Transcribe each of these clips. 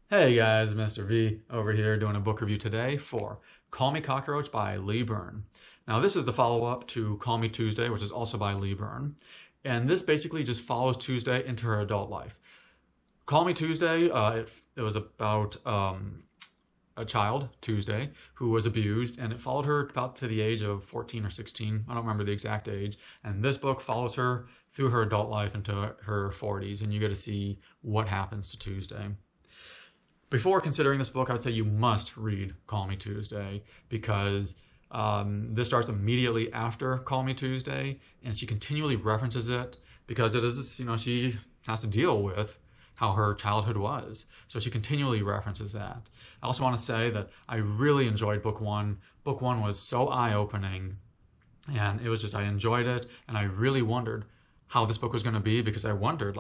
Hey guys, Mr. V over here doing a book review today for Call Me Cockroach by Leigh Byrne. Now this is the follow-up to Call Me Tuesday, which is also by Leigh Byrne. And this basically just follows Tuesday into her adult life. Call Me Tuesday, it was about a child, Tuesday, who was abused, and it followed her about to the age of 14 or 16. I don't remember the exact age. And this book follows her through her adult life into her 40s, and you get to see what happens to Tuesday. Before considering this book, I would say you must read Call Me Tuesday because this starts immediately after Call Me Tuesday, and she continually references it because it is, she has to deal with how her childhood was. So she continually references that. I also want to say that I really enjoyed book one. Book one was so eye-opening, and it was just, I enjoyed it, and I really wondered how this book was going to be because I wondered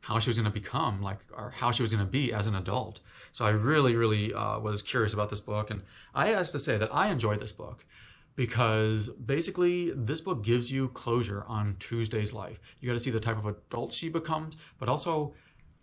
how she was going to become or how she was going to be as an adult. So I really was curious about this book, and I have to say that I enjoyed this book because basically this book gives you closure on Tuesday's life. You got to see the type of adult she becomes, but also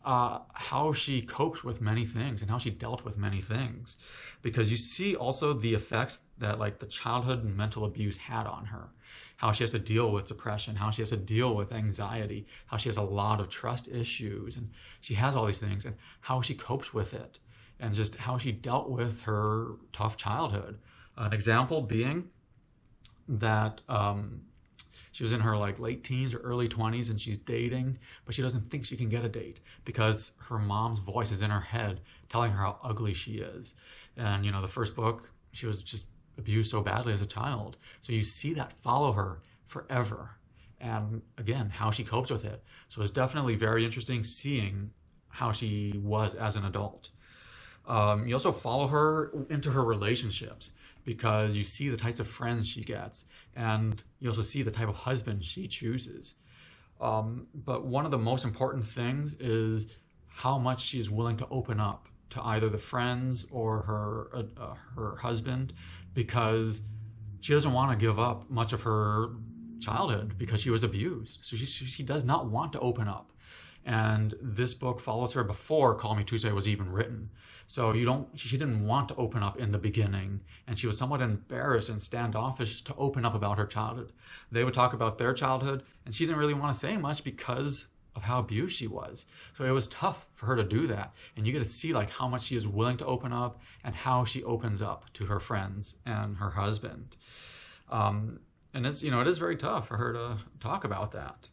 how she coped with many things and how she dealt with many things, because you see also the effects that the childhood and mental abuse had on her, how she has to deal with depression, how she has to deal with anxiety, how she has a lot of trust issues, and she has all these things, and how she copes with it, and just how she dealt with her tough childhood. An example being that she was in her late teens or early 20s, and she's dating, but she doesn't think she can get a date because her mom's voice is in her head telling her how ugly she is. And the first book, she was just abused so badly as a child. So you see that follow her forever. And again, how she copes with it. So it's definitely very interesting seeing how she was as an adult. You also follow her into her relationships because you see the types of friends she gets, and you also see the type of husband she chooses. But one of the most important things is how much she is willing to open up to either the friends or her husband, because she doesn't want to give up much of her childhood because she was abused. So she does not want to open up. And this book follows her before Call Me Tuesday was even written. So she didn't want to open up in the beginning, and she was somewhat embarrassed and standoffish to open up about her childhood. They would talk about their childhood, and she didn't really want to say much because of how abused she was. So it was tough for her to do that. And you get to see how much she is willing to open up and how she opens up to her friends and her husband. And it's, it is very tough for her to talk about that.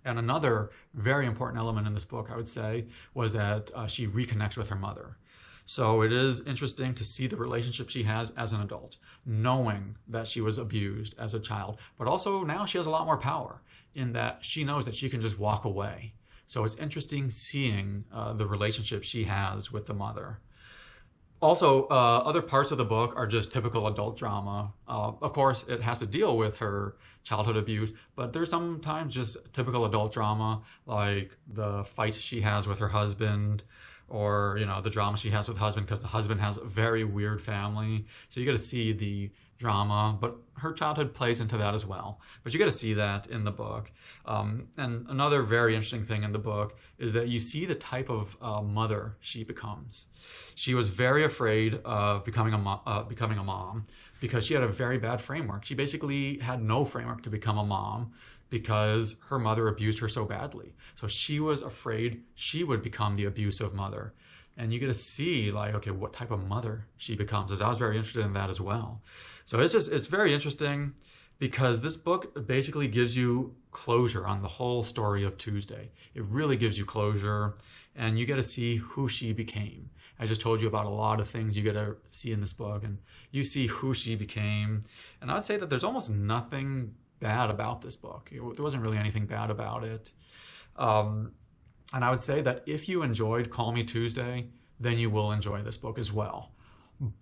And another very important element in this book, I would say, was that she reconnects with her mother. So it is interesting to see the relationship she has as an adult, knowing that she was abused as a child, but also now she has a lot more power in that she knows that she can just walk away. So it's interesting seeing the relationship she has with the mother. Also, other parts of the book are just typical adult drama. Of course, it has to deal with her childhood abuse, but there's sometimes just typical adult drama, like the fights she has with her husband, or the drama she has with the husband because the husband has a very weird family. So you get to see the drama, but her childhood plays into that as well. But you get to see that in the book. And another very interesting thing in the book is that you see the type of mother she becomes. She was very afraid of becoming a mom because she had a very bad framework. She basically had no framework to become a mom because her mother abused her so badly. So she was afraid she would become the abusive mother. And you get to see okay, what type of mother she becomes, as I was very interested in that as well. So it's very interesting because this book basically gives you closure on the whole story of Tuesday. It really gives you closure, and you get to see who she became. I just told you about a lot of things you get to see in this book, and you see who she became. And I'd say that there's almost nothing bad about this book. There wasn't really anything bad about it. And I would say that if you enjoyed Call Me Tuesday, then you will enjoy this book as well.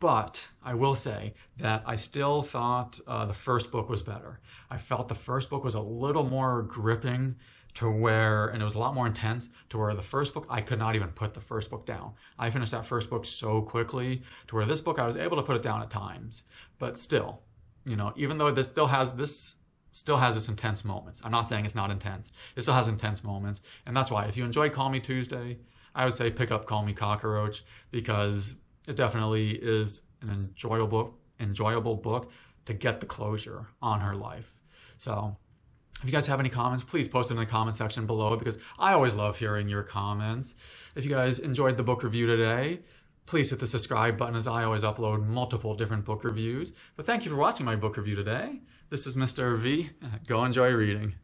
But I will say that I still thought the first book was better. I felt the first book was a little more gripping and it was a lot more intense to where the first book, I could not even put the first book down. I finished that first book so quickly to where this book, I was able to put it down at times. But still, even though this still has its intense moments. I'm not saying it's not intense. It still has intense moments. And that's why if you enjoyed Call Me Tuesday, I would say pick up Call Me Cockroach because it definitely is an enjoyable book to get the closure on her life. So if you guys have any comments, please post it in the comment section below because I always love hearing your comments. If you guys enjoyed the book review today, please hit the subscribe button as I always upload multiple different book reviews. But thank you for watching my book review today. This is Mr. V. Go enjoy reading.